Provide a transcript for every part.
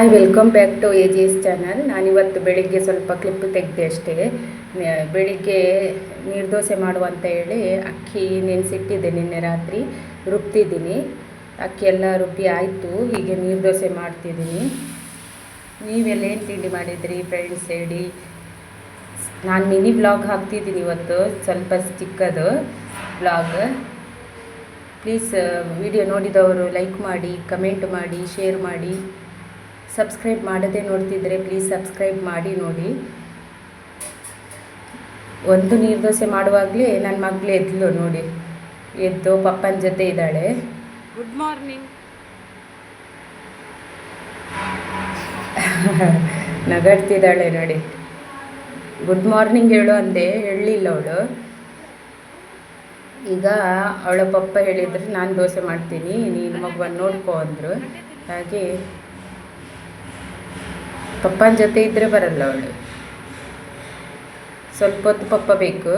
Hi, welcome back to A G S channel. ನಾನಿವತ್ತು ಬೆಳಿಗ್ಗೆ ಸ್ವಲ್ಪ ಕ್ಲಿಪ್ ತೆಗೆದೆ ಅಷ್ಟೇ. ಬೆಳಿಗ್ಗೆ ನೀರ್ದೋಸೆ ಮಾಡುವಂತ ಹೇಳಿ ಅಕ್ಕಿ ನೆನೆಸಿಟ್ಟಿದ್ದೆ. ನಿನ್ನೆ ರಾತ್ರಿ ರುಬ್ತಿದ್ದೀನಿ. ಅಕ್ಕಿ ಎಲ್ಲ ರುಬ್ಬಿ ಆಯಿತು. ಹೀಗೆ ನೀರ್ದೋಸೆ ಮಾಡ್ತಿದ್ದೀನಿ. ನೀವೆಲ್ಲ ಏನು ತಿಂಡಿ ಮಾಡಿದ್ರಿ ಫ್ರೆಂಡ್ಸ್ ಹೇಳಿ. ನಾನು ಮಿನಿ ವ್ಲಾಗ್ ಹಾಕ್ತಿದ್ದೀನಿ ಇವತ್ತು, ಸ್ವಲ್ಪ ಚಿಕ್ಕದು ವ್ಲಾಗ್. ಪ್ಲೀಸ್ ವಿಡಿಯೋ ನೋಡಿದವರು ಲೈಕ್ ಮಾಡಿ, ಕಮೆಂಟ್ ಮಾಡಿ, ಶೇರ್ ಮಾಡಿ. ಸಬ್ಸ್ಕ್ರೈಬ್ ಮಾಡದೆ ನೋಡ್ತಿದ್ರೆ ಪ್ಲೀಸ್ ಸಬ್ಸ್ಕ್ರೈಬ್ ಮಾಡಿ ನೋಡಿ. ಒಂದು ನೀರ್ದೋಸೆ ಮಾಡುವಾಗಲೇ ನನ್ನ ಮಗಳು ಎದ್ಲು ನೋಡಿ. ಎದ್ದು ಪಪ್ಪನ ಜೊತೆ ಇದ್ದಾಳೆ. Good morning. ನಗಾಡ್ತಿದ್ದಾಳೆ ನೋಡಿ. ಗುಡ್ ಮಾರ್ನಿಂಗ್ ಹೇಳು ಅಂದೆ, ಹೇಳಲಿಲ್ಲ ಅವಳು. ಈಗ ಅವಳ ಪಪ್ಪ ಹೇಳಿದ್ರು ನಾನು ದೋಸೆ ಮಾಡ್ತೀನಿ, ನೀನು ಮಗುವನ್ನು ನೋಡ್ಕೊ ಅಂದರು. ಹಾಗೆ ಪಪ್ಪನ ಜೊತೆ ಇದ್ದರೆ ಬರಲ್ಲ ಅವಳು. ಸ್ವಲ್ಪ ಹೊತ್ತು ಪಪ್ಪ ಬೇಕು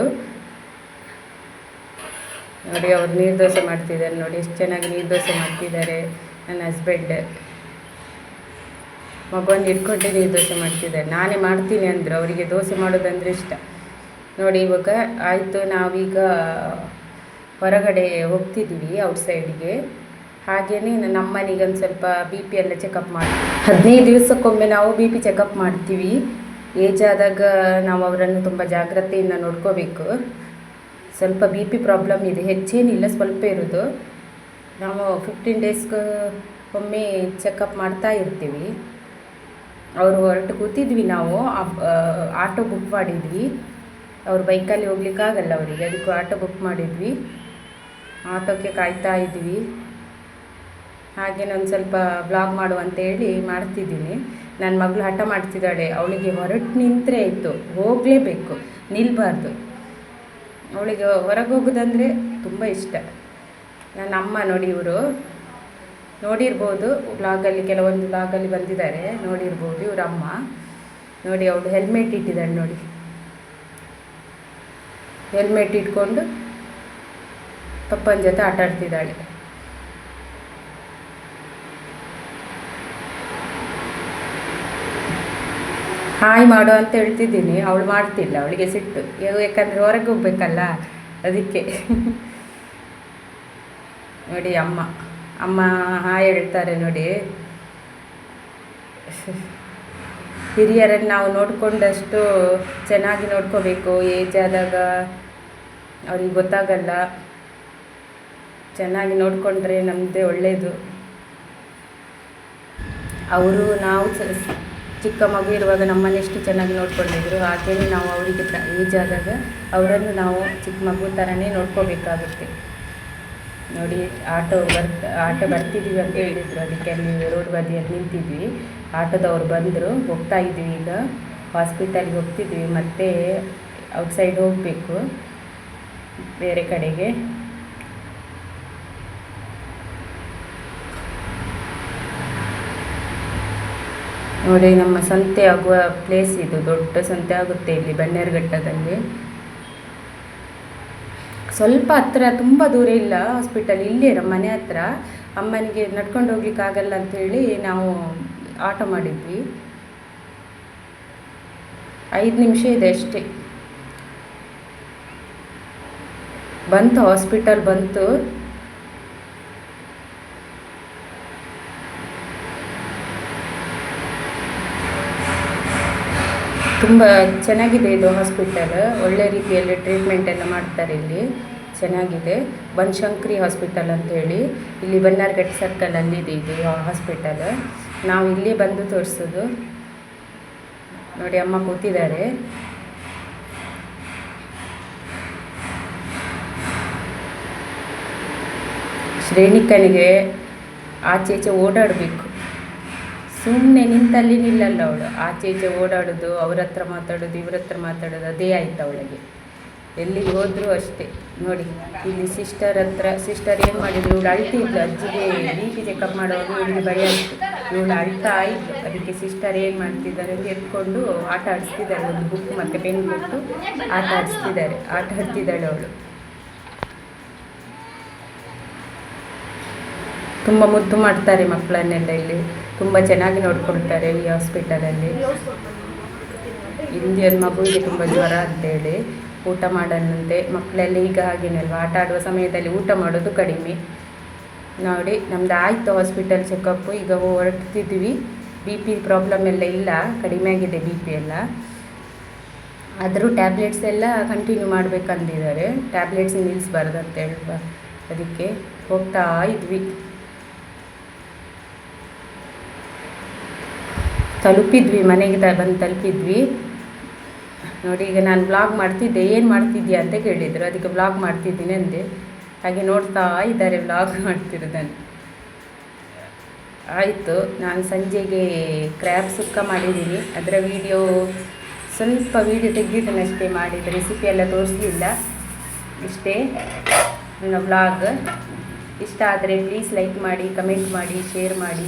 ನೋಡಿ. ಅವ್ರು ನೀರ್ದೋಸೆ ಮಾಡ್ತಿದ್ದಾರೆ ನೋಡಿ, ಎಷ್ಟು ಚೆನ್ನಾಗಿ ನೀರ್ದೋಸೆ ಮಾಡ್ತಿದ್ದಾರೆ. ನನ್ನ ಹಸ್ಬೆಂಡ್ ಮಗುವನ್ನು ಇಟ್ಕೊಂಡೆ ನೀರ್ದೋಸೆ ಮಾಡ್ತಿದ್ದಾರೆ. ನಾನೇ ಮಾಡ್ತೀನಿ ಅಂದರು. ಅವರಿಗೆ ದೋಸೆ ಮಾಡೋದಂದರೆ ಇಷ್ಟ ನೋಡಿ. ಇವಾಗ ಆಯಿತು, ನಾವೀಗ ಹೊರಗಡೆ ಹೋಗ್ತಿದ್ದೀವಿ ಔಟ್ಸೈಡಿಗೆ. ಹಾಗೆಯೇ ನಮ್ಮ ಮನೆಗೆ ಒಂದು ಸ್ವಲ್ಪ ಬಿ ಪಿ ಎಲ್ಲ ಚೆಕಪ್ ಮಾಡಿ 15 ದಿವಸಕ್ಕೊಮ್ಮೆ ನಾವು ಬಿ ಪಿ ಚೆಕಪ್ ಮಾಡ್ತೀವಿ. ಏಜ್ ಆದಾಗ ನಾವು ಅವರನ್ನು ತುಂಬ ಜಾಗ್ರತೆಯಿಂದ ನೋಡ್ಕೋಬೇಕು. ಸ್ವಲ್ಪ ಬಿ ಪಿ ಪ್ರಾಬ್ಲಮ್ ಇದೆ, ಹೆಚ್ಚೇನಿಲ್ಲ, ಸ್ವಲ್ಪ ಇರೋದು. ನಾವು 15 ಡೇಸ್ಗೆ ಒಮ್ಮೆ ಚೆಕಪ್ ಮಾಡ್ತಾ ಇರ್ತೀವಿ. ಅವರು ಹೊರಟು ಕೂತಿದ್ವಿ, ನಾವು ಆಟೋ ಬುಕ್ ಮಾಡಿದ್ವಿ. ಅವ್ರು ಬೈಕಲ್ಲಿ ಹೋಗ್ಲಿಕ್ಕಾಗಲ್ಲ ಅವರಿಗೆ, ಅದಕ್ಕೂ ಆಟೋ ಬುಕ್ ಮಾಡಿದ್ವಿ. ಆಟೋಕ್ಕೆ ಕಾಯ್ತಾ ಇದ್ವಿ. ಹಾಗೆ ನಾನು ಸ್ವಲ್ಪ ಬ್ಲಾಗ್ ಮಾಡುವಂತೇಳಿ ಮಾಡ್ತಿದ್ದೀನಿ. ನನ್ನ ಮಗಳು ಹಠ ಮಾಡ್ತಿದ್ದಾಳೆ. ಅವಳಿಗೆ ಹೊರಟು ನಿಂತರೆ ಆಯಿತು, ಹೋಗಲೇಬೇಕು, ನಿಲ್ಲಬಾರ್ದು. ಅವಳಿಗೆ ಹೊರಗೆ ಹೋಗೋದಂದರೆ ತುಂಬ ಇಷ್ಟ. ನನ್ನ ಅಮ್ಮ ನೋಡಿ, ಇವರು ನೋಡಿರ್ಬೋದು ಬ್ಲಾಗಲ್ಲಿ, ಕೆಲವೊಂದು ಬ್ಲಾಗಲ್ಲಿ ಬಂದಿದ್ದಾರೆ, ನೋಡಿರ್ಬೋದು. ಇವ್ರ ಅಮ್ಮ ನೋಡಿ, ಅವಳು ಹೆಲ್ಮೆಟ್ ಇಟ್ಟಿದ್ದಾಳೆ ನೋಡಿ. ಹೆಲ್ಮೆಟ್ ಇಟ್ಕೊಂಡು ಪಪ್ಪನ ಜೊತೆ ಆಟ ಆಡ್ತಿದ್ದಾಳೆ. ಹಾಯ್ ಮಾಡು ಅಂತ ಹೇಳ್ತಿದ್ದೀನಿ, ಅವಳು ಮಾಡ್ತಿಲ್ಲ. ಅವಳಿಗೆ ಸಿಟ್ಟು, ಯಾಕಂದರೆ ಹೊರಗೆ ಹೋಗ್ಬೇಕಲ್ಲ, ಅದಕ್ಕೆ. ನೋಡಿ ಅಮ್ಮ ಹಾಯ್ ಹೇಳ್ತಾರೆ ನೋಡಿ. ಹಿರಿಯರನ್ನು ನಾವು ನೋಡಿಕೊಂಡಷ್ಟು ಚೆನ್ನಾಗಿ ನೋಡ್ಕೋಬೇಕು. ಏಜ್ ಆದಾಗ ಅವ್ರಿಗೆ ಗೊತ್ತಾಗಲ್ಲ. ಚೆನ್ನಾಗಿ ನೋಡಿಕೊಂಡ್ರೆ ನಮ್ಮದೇ ಒಳ್ಳೆಯದು. ಅವರು ನಾವು ಚಿಕ್ಕ ಮಗು ಇರುವಾಗ ನಮ್ಮನ್ನು ಎಷ್ಟು ಚೆನ್ನಾಗಿ ನೋಡ್ಕೊಂಡಿದ್ರು, ಹಾಗೆಯೇ ನಾವು ಅವರಿಗೆ ಏಜ್ ಆದಾಗ ಅವರನ್ನು ನಾವು ಚಿಕ್ಕ ಮಗು ಥರನೇ ನೋಡ್ಕೋಬೇಕಾಗುತ್ತೆ ನೋಡಿ. ಆಟೋ ಬರ್ತಿದ್ದೀವಿ ಅಂತ ಹೇಳಿದರು, ಅದಕ್ಕೆ ಅಲ್ಲಿ ರೋಡ್ ಬದಿಯಲ್ಲಿ ನಿಂತಿದ್ವಿ. ಆಟೋದವ್ರು ಬಂದರು, ಹೋಗ್ತಾ ಇದ್ವಿ. ಈಗ ಹಾಸ್ಪಿಟಲ್ಗೆ ಹೋಗ್ತಿದ್ವಿ, ಮತ್ತೆ ಔಟ್ಸೈಡ್ ಹೋಗಬೇಕು ಬೇರೆ ಕಡೆಗೆ. ನೋಡಿ, ನಮ್ಮ ಸಂತೆ ಆಗುವ ಪ್ಲೇಸ್ ಇದು. ದೊಡ್ಡ ಸಂತೆ ಆಗುತ್ತೆ ಇಲ್ಲಿ ಬನ್ನೇರುಘಟ್ಟದಲ್ಲಿ. ಸ್ವಲ್ಪ ಹತ್ರ, ತುಂಬ ದೂರ ಇಲ್ಲ ಹಾಸ್ಪಿಟಲ್, ಇಲ್ಲೇ ನಮ್ಮ ಮನೆ ಹತ್ರ. ಅಮ್ಮನಿಗೆ ನಡ್ಕೊಂಡು ಹೋಗ್ಲಿಕ್ಕಾಗಲ್ಲ ಅಂಥೇಳಿ ನಾವು ಆಟೋ ಮಾಡಿದ್ವಿ. 5 ನಿಮಿಷ ಇದೆ ಅಷ್ಟೇ. ಬಂತು, ಹಾಸ್ಪಿಟಲ್ ಬಂತು. ತುಂಬ ಚೆನ್ನಾಗಿದೆ ಇದು ಹಾಸ್ಪಿಟಲ್. ಒಳ್ಳೆ ರೀತಿಯಲ್ಲಿ ಟ್ರೀಟ್ಮೆಂಟ್ ಎಲ್ಲ ಮಾಡ್ತಾರೆ ಇಲ್ಲಿ, ಚೆನ್ನಾಗಿದೆ. ಬನಶಂಕರಿ ಹಾಸ್ಪಿಟಲ್ ಅಂಥೇಳಿ ಇಲ್ಲಿ ಬನ್ನೇರುಘಟ್ಟ ಸರ್ಕಲಲ್ಲಿದೆ ಇದು ಹಾಸ್ಪಿಟಲ್. ನಾವು ಇಲ್ಲಿ ಬಂದು ತೋರಿಸೋದು ನೋಡಿ. ಅಮ್ಮ ಕೂತಿದ್ದಾರೆ. ಶ್ರೇಣಿಕನಿಗೆ ಆಚೆ ಈಚೆ ಓಡಾಡಬೇಕು, ಸುಮ್ಮನೆ ನಿಂತಲ್ಲಿ ನಿಲ್ಲಲ್ಲ ಅವಳು. ಆಚೆ ಈಚೆ ಓಡಾಡೋದು, ಅವ್ರ ಹತ್ರ ಮಾತಾಡೋದು, ಇವ್ರ ಹತ್ರ ಮಾತಾಡೋದು, ಅದೇ ಆಯ್ತು ಅವಳಿಗೆ. ಎಲ್ಲಿಗೆ ಹೋದರೂ ಅಷ್ಟೇ ನೋಡಿ. ಇಲ್ಲಿ ಸಿಸ್ಟರ್ ಏನು ಮಾಡಿದ್ರು, ಇವಳು ಅಳ್ತಿದ್ಲು. ಅಜ್ಜಿಗೆ ಬಿ ಪಿ ಚೆಕಪ್ ಮಾಡುವಾಗ ಇವಳಿಗೆ ಭಯ ಆಯಿತು, ಇವಳು ಅಳ್ತಾ ಇದ್ಲು. ಅದಕ್ಕೆ ಸಿಸ್ಟರ್ ಏನು ಮಾಡ್ತಿದ್ದಾರೆ ಅಂತ ಎತ್ಕೊಂಡು ಆಟ ಆಡಿಸ್ತಿದ್ದಾರೆ. ಒಂದು ಬುಕ್ ಮತ್ತು ಪೆನ್ ಕೊಟ್ಟು ಆಟ ಆಡ್ತಿದ್ದಾಳೆ ಅವಳು. ತುಂಬ ಮುದ್ದು ಮಾಡ್ತಾರೆ ಮಕ್ಕಳನ್ನೆಲ್ಲ ಇಲ್ಲಿ. ತುಂಬ ಚೆನ್ನಾಗಿ ನೋಡ್ಕೊಳ್ತಾರೆ ಈ ಹಾಸ್ಪಿಟಲಲ್ಲಿ. ಇಂದಿಯನ್ ಮಗುವಿಗೆ ತುಂಬ ಜ್ವರ ಅಂತೇಳಿ ಊಟ ಮಾಡಲ್ಲಂತೆ. ಮಕ್ಕಳೆಲ್ಲ ಈಗ ಹಾಗೇನಲ್ವ, ಆಟ ಆಡುವ ಸಮಯದಲ್ಲಿ ಊಟ ಮಾಡೋದು ಕಡಿಮೆ. ನೋಡಿ ನಮ್ದು ಆಯಿತು ಹಾಸ್ಪಿಟಲ್ ಚೆಕಪ್ಪು. ಈಗ ಹೊರಡ್ತಿದ್ವಿ. ಬಿ ಪಿ ಪ್ರಾಬ್ಲಮ್ ಎಲ್ಲ ಇಲ್ಲ, ಕಡಿಮೆ ಆಗಿದೆ ಬಿ ಪಿ ಎಲ್ಲ. ಆದರೂ ಟ್ಯಾಬ್ಲೆಟ್ಸ್ ಎಲ್ಲ ಕಂಟಿನ್ಯೂ ಮಾಡಬೇಕಂದಿದ್ದಾರೆ. ಟ್ಯಾಬ್ಲೆಟ್ಸ್ ನಿಲ್ಲಿಸಬಾರ್ದು ಅಂತ ಹೇಳುವ, ಅದಕ್ಕೆ ಹೋಗ್ತಾ ಇದ್ವಿ. ತಲುಪಿದ್ವಿ, ಮನೆಗೆ ಬಂದು ತಲುಪಿದ್ವಿ. ನೋಡಿ ಈಗ ನಾನು ಬ್ಲಾಗ್ ಮಾಡ್ತಿದ್ದೆ, ಏನು ಮಾಡ್ತಿದ್ಯಾ ಅಂತ ಕೇಳಿದರು. ಅದಕ್ಕೆ ಬ್ಲಾಗ್ ಮಾಡ್ತಿದ್ದೀನಿ ಅಂದೆ. ಹಾಗೆ ನೋಡ್ತಾ ಇದ್ದಾರೆ ಬ್ಲಾಗ್ ಮಾಡ್ತಿರೋದನ್ನು. ಆಯಿತು, ನಾನು ಸಂಜೆಗೆ ಕ್ರ್ಯಾಬ್ ಸುಕ್ಕ ಮಾಡಿದ್ದೀನಿ. ಅದರ ವೀಡಿಯೋ ಸ್ವಲ್ಪ ವೀಡಿಯೋ ತೆಗೆದಿದ್ದನಷ್ಟೇ, ಮಾಡಿದ ರೆಸಿಪಿ ಎಲ್ಲ ತೋರಿಸಲಿಲ್ಲ. ಇಷ್ಟೇ ನನ್ನ ಬ್ಲಾಗ್. ಇಷ್ಟ ಆದರೆ ಪ್ಲೀಸ್ ಲೈಕ್ ಮಾಡಿ, ಕಮೆಂಟ್ ಮಾಡಿ, ಶೇರ್ ಮಾಡಿ.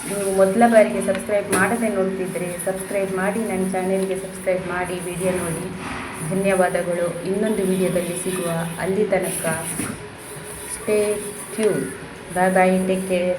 ನೀವು ಮೊದಲ ಬಾರಿಗೆ ಸಬ್ಸ್ಕ್ರೈಬ್ ಮಾಡದೆ ನೋಡ್ತಿದ್ದರೆ ಸಬ್ಸ್ಕ್ರೈಬ್ ಮಾಡಿ, ನನ್ನ ಚಾನೆಲ್ಗೆ ಸಬ್ಸ್ಕ್ರೈಬ್ ಮಾಡಿ, ವಿಡಿಯೋ ನೋಡಿ. ಧನ್ಯವಾದಗಳು. ಇನ್ನೊಂದು ವಿಡಿಯೋದಲ್ಲಿ ಸಿಗುವ. ಅಲ್ಲಿ ತನಕ ಸ್ಟೇ ಟ್ಯೂನ್. ಬಾಯ್ ಬಾಯ್, ಟೇಕ್ ಕೇರ್.